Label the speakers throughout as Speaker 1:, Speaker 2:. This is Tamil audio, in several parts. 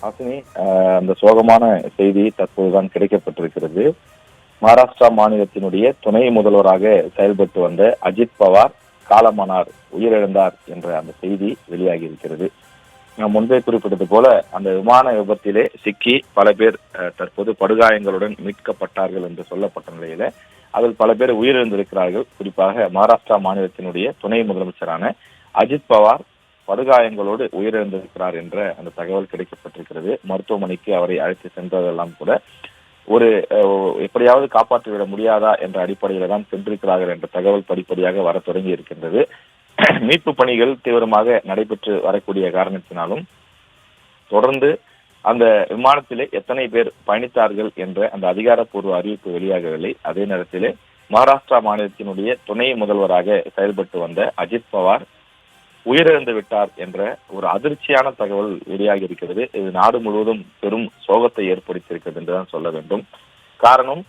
Speaker 1: ஹாசினி, அந்த சோகமான செய்தி தற்போதுதான் கிடைக்கப்பட்டிருக்கிறது. மகாராஷ்டிரா மாநிலத்தினுடைய துணை முதல்வராக செயல்பட்டு வந்த அஜித் பவார் காலமானார், உயிரிழந்தார் என்ற அந்த செய்தி வெளியாகி இருக்கிறது. நான் முன்பே குறிப்பிட்டது போல அந்த விமான விபத்திலே சிக்கி பல பேர் தற்போது படுகாயங்களுடன் மீட்கப்பட்டார்கள் என்று சொல்லப்பட்ட நிலையில அதில் பல பேர் உயிரிழந்திருக்கிறார்கள். குறிப்பாக மகாராஷ்டிரா மாநிலத்தினுடைய துணை முதலமைச்சரான அஜித் பவார் படுகாயங்களோடு உயிரிழந்திருக்கிறார் என்ற அந்த தகவல் கிடைக்கப்பட்டிருக்கிறது. மருத்துவமனைக்கு அவரை அழைத்து சென்றதெல்லாம் கூட ஒரு எப்படியாவது காப்பாற்றிவிட முடியாதா என்ற அடிப்படையில தான் சென்றிருக்கிறார்கள் என்ற தகவல் படிப்படியாக வர தொடங்கி இருக்கின்றது. மீட்பு பணிகள் தீவிரமாக நடைபெற்று வரக்கூடிய காரணத்தினாலும் தொடர்ந்து அந்த விமானத்திலே எத்தனை பேர் பயணித்தார்கள் என்ற அந்த அதிகாரப்பூர்வ அறிவிப்பு வெளியாகவில்லை. அதே நேரத்திலே மகாராஷ்டிரா மாநிலத்தினுடைய துணை முதல்வராக செயல்பட்டு வந்த அஜித் பவார் உயிரிழந்து விட்டார் என்ற ஒரு அதிர்ச்சியான தகவல் வெளியாகி இருக்கிறது. இது நாடு முழுவதும் பெரும் சோகத்தை ஏற்படுத்தியிருக்கிறது என்றுதான் சொல்ல வேண்டும். காரணம்,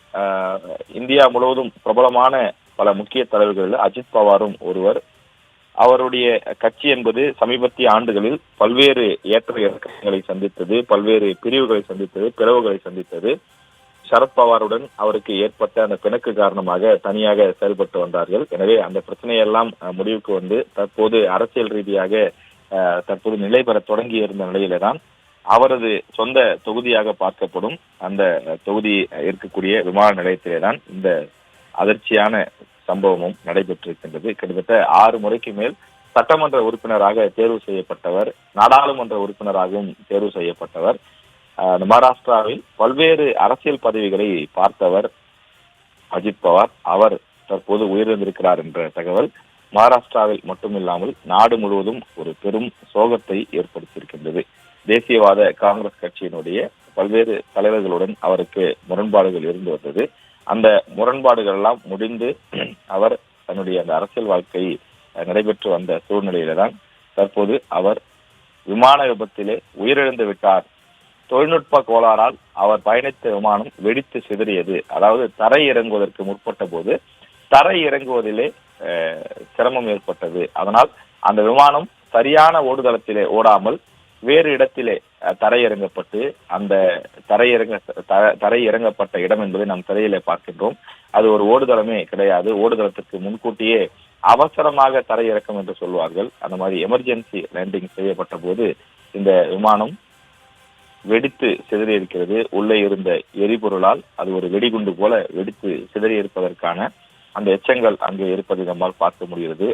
Speaker 1: இந்தியா முழுவதும் பிரபலமான பல முக்கிய தலைவர்கள் அஜித் பவாரும் ஒருவர். அவருடைய கட்சி என்பது சமீபத்திய ஆண்டுகளில் பல்வேறு ஏற்ற இறக்கங்களை சந்தித்தது, பல்வேறு பிரிவுகளை சந்தித்தது, பிளவுகளை சந்தித்தது. சரத்பவாருடன் அவருக்கு ஏற்பட்ட அந்த பிணக்கு காரணமாக தனியாக செயல்பட்டு வந்தார்கள். எனவே அந்த பிரச்சனையெல்லாம் முடிவுக்கு வந்து தற்போது அரசியல் ரீதியாக தற்போது நிலை பெற தொடங்கி இருந்த நிலையில தான் அவரது சொந்த தொகுதியாக பார்க்கப்படும் அந்த தொகுதி இருக்கக்கூடிய விமான நிலையத்திலே தான் இந்த அதிர்ச்சியான சம்பவமும் நடைபெற்றிருக்கின்றது. கிட்டத்தட்ட 6 முறைக்கு மேல் சட்டமன்ற உறுப்பினராக தேர்வு செய்யப்பட்டவர், நாடாளுமன்ற உறுப்பினராகவும் தேர்வு செய்யப்பட்டவர், மகாராஷ்டிராவில் பல்வேறு அரசியல் பதவிகளை பார்த்தவர் அஜித் பவார். அவர் தற்போது உயிரிழந்திருக்கிறார் என்ற தகவல் மகாராஷ்டிராவில் மட்டுமில்லாமல் நாடு முழுவதும் ஒரு பெரும் சோகத்தை ஏற்படுத்தியிருக்கின்றது. தேசியவாத காங்கிரஸ் கட்சியினுடைய பல்வேறு தலைவர்களுடன் அவருக்கு முரண்பாடுகள் இருந்து வந்தது. அந்த முரண்பாடுகள் எல்லாம் முடிந்து அவர் தன்னுடைய அந்த அரசியல் வாழ்க்கை நடைபெற்று வந்த சூழ்நிலையில தான் தற்போது அவர் விமான விபத்திலே உயிரிழந்து விட்டார். தொழில்நுட்ப கோளாறால் அவர் பயணித்த விமானம் வெடித்து சிதறியது. அதாவது தரை இறங்குவதற்கு முற்பட்ட போது தரை இறங்குவதிலே சிரமம் ஏற்பட்டது. அதனால் அந்த விமானம் சரியான ஓடுதளத்திலே ஓடாமல் வேறு இடத்திலே தரையிறங்கப்பட்டு அந்த தரை இறங்கப்பட்ட இடம் என்பதை நாம் திரையிலே பார்க்கின்றோம். அது ஒரு ஓடுதளமே கிடையாது. ஓடுதளத்திற்கு முன்கூட்டியே அவசரமாக தரையிறக்கம் என்று சொல்வார்கள். அந்த மாதிரி எமர்ஜென்சி லேண்டிங் செய்யப்பட்ட போது இந்த விமானம் வெடித்து சிதறி இருக்கிறது. உள்ளே இருந்த எரிபொருளால் அது ஒரு வெடிகுண்டு போல வெடித்து சிதறி இருப்பதற்கான அந்த எச்சங்கள் அங்கே இருப்பதை நம்மால் பார்க்க முடிகிறது.